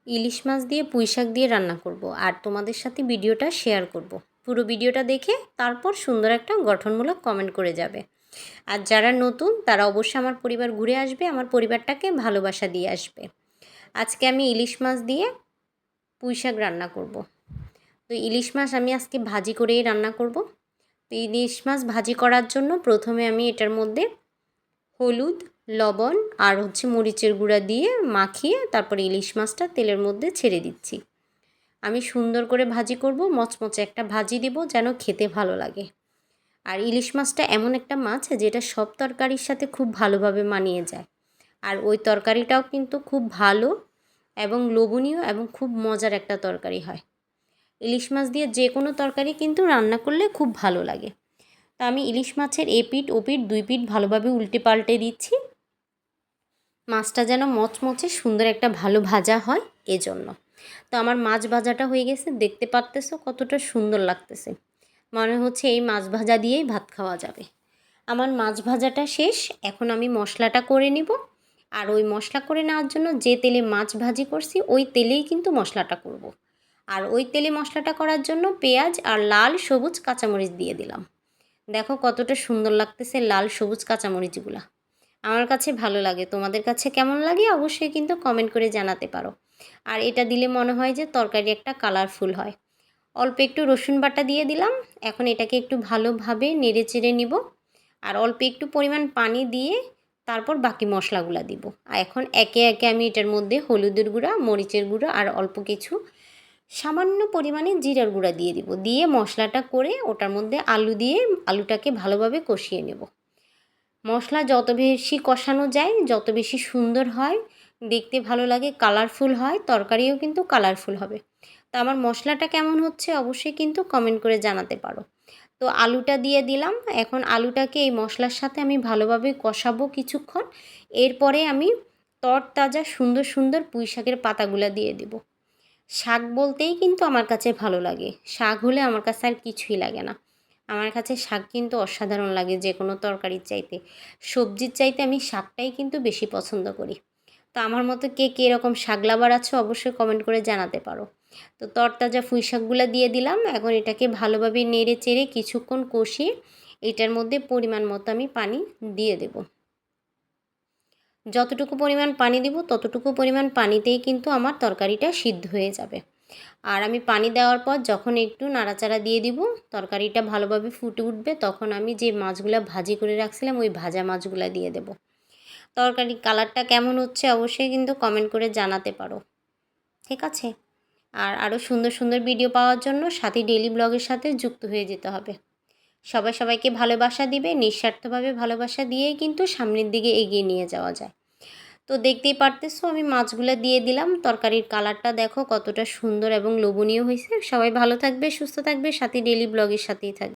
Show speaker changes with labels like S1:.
S1: ইলিশ মাছ দিয়ে পুঁই শাক দিয়ে রান্না করব আর তোমাদের সাথে ভিডিওটা শেয়ার করব। পুরো ভিডিওটা দেখে তারপর সুন্দর একটা গঠনমূলক কমেন্ট করে যাবে। আর যারা নতুন তারা অবশ্যই আমার পরিবার ঘুরে আসবে, আমার পরিবারটাকে ভালোবাসা দিয়ে আসবে। আজকে আমি ইলিশ মাছ দিয়ে পুঁই শাক রান্না করব। তো ইলিশ মাছ আমি আজকে ভাজি করেই রান্না করব। তো ইলিশ মাছ ভাজি করার জন্য প্রথমে আমি এটার মধ্যে হলুদ, লবণ আর মরিচের গুঁড়া দিয়ে মাখিয়ে তারপরে ইলিশ মাছটা তেলের মধ্যে ছেড়ে দিচ্ছি। আমি সুন্দর করে ভাজি করব, মচমচে একটা ভাজি দিব যেন খেতে ভালো লাগে। আর ইলিশ মাছটা এমন একটা মাছ যেটা সব তরকারির সাথে খুব ভালোভাবে মানিয়ে যায়। আর ওই তরকারিটাও কিন্তু খুব ভালো এবং লোভনীয় এবং খুব মজার একটা তরকারি হয়। ইলিশ মাছ দিয়ে যে কোনো তরকারি কিন্তু রান্না করলে খুব ভালো লাগে। তো আমি ইলিশ মাছের এপিঠ ওপিঠ দুই পিঠ ভালোভাবে উল্টে পাল্টে দিচ্ছি, মাছটা যেন মচমচে সুন্দর একটা ভালো ভাজা হয় এজন্য। তো আমার মাছ ভাজাটা হয়ে গেছে, দেখতে পারতেছো কতটা সুন্দর লাগতেছে। মনে হচ্ছে এই মাছ ভাজা দিয়েই ভাত খাওয়া যাবে। আমার মাছ ভাজাটা শেষ, এখন আমি মশলাটা করে নিব। আর ওই মশলা করে নেওয়ার জন্য যে তেলে মাছ ভাজি করছি ওই তেলেই কিন্তু মশলাটা করব। আর ওই তেলে মশলাটা করার জন্য পেঁয়াজ আর লাল সবুজ কাঁচামরিচ দিয়ে দিলাম। দেখো কতটা সুন্দর লাগতেছে লাল সবুজ কাঁচামরিচগুলা। আমার কাছে ভালো লাগে, তোমাদের কাছে কেমন লাগে অবশ্যই কিন্তু কমেন্ট করে জানাতে পারো। আর এটা দিলে মনে হয় যে তরকারি একটা কালারফুল হয়। অল্প একটু রসুন বাটা দিয়ে দিলাম। এখন এটাকে একটু ভালোভাবে নেড়ে চেড়ে নিব। আর অল্প একটু পরিমাণ পানি দিয়ে তারপর বাকি মশলাগুলো দিব। আর এখন একে একে আমি এটার মধ্যে হলুদের গুঁড়া, মরিচের গুঁড়া আর অল্প কিছু সামান্য পরিমাণে জিরার গুঁড়া দিয়ে দিব। দিয়ে মশলাটা করে ওটার মধ্যে আলু দিয়ে আলুটাকে ভালোভাবে কষিয়ে নেব। মশলা যত বেশি কষানো যায় যত বেশি সুন্দর হয়, দেখতে ভালো লাগে, কালারফুল হয়, তরকারিও কিন্তু কালারফুল হবে। তো আমার মশলাটা কেমন হচ্ছে অবশ্যই কিন্তু কমেন্ট করে জানাতে পারো। তো আলুটা দিয়ে দিলাম। এখন আলুটাকে এই মশলার সাথে আমি ভালোভাবে কষাবো কিছুক্ষণ। এরপরে আমি তরতাজা সুন্দর সুন্দর পুঁই শাকের পাতাগুলো দিয়ে দিব। শাক বলতেই কিন্তু আমার কাছে ভালো লাগে, শাক হলে আমার কাছে আর কিছুই লাগে না। আমার কাছে শাক কিন্তু অসাধারণ লাগে, যে কোনো তরকারির চাইতে, সবজির চাইতে আমি শাকটাই কিন্তু বেশি পছন্দ করি। তো আমার মতো কে কে এরকম শাক লাভার আছো অবশ্যই কমেন্ট করে জানাতে পারো। তো তরতাজা পুঁই শাকগুলো দিয়ে দিলাম। এখন এটাকে ভালোভাবে নেড়ে চেড়ে কিছুক্ষণ কষিয়ে এটার মধ্যে পরিমাণ মতো আমি পানি দিয়ে দেব। যতটুকু পরিমাণ পানি দিব ততটুকু পরিমাণ পানিতেই কিন্তু আমার তরকারিটা সিদ্ধ হয়ে যাবে। আর আমি পানি দেওয়ার পর যখন একটু নাড়াচাড়া দিয়ে দিব, তরকারিটা ভালোভাবে ফুটে উঠবে, তখন আমি যে মাছগুলো ভাজি করে রাখছিলাম ওই ভাজা মাছগুলো দিয়ে দেব। তরকারির কালারটা কেমন হচ্ছে অবশ্যই কিন্তু কমেন্ট করে জানাতে পারো, ঠিক আছে? আর আরও সুন্দর সুন্দর ভিডিও পাওয়ার জন্য সাথী ডেইলি ব্লগের সাথে যুক্ত হয়ে যেতে হবে। সবাই সবাইকে ভালোবাসা দিবে, নিঃস্বার্থভাবে ভালোবাসা দিয়েই কিন্তু সামনের দিকে এগিয়ে নিয়ে যাওয়া যায়। তো দেখতেই পারতেছো আমি মাছগুলো দিয়ে দিলাম। তরকারির কালারটা দেখো কতটা সুন্দর এবং লোভনীয় হয়েছে। সবাই ভালো থাকবে, সুস্থ থাকবে, সাথী ডেইলি ব্লগের সাথেই থাকবে।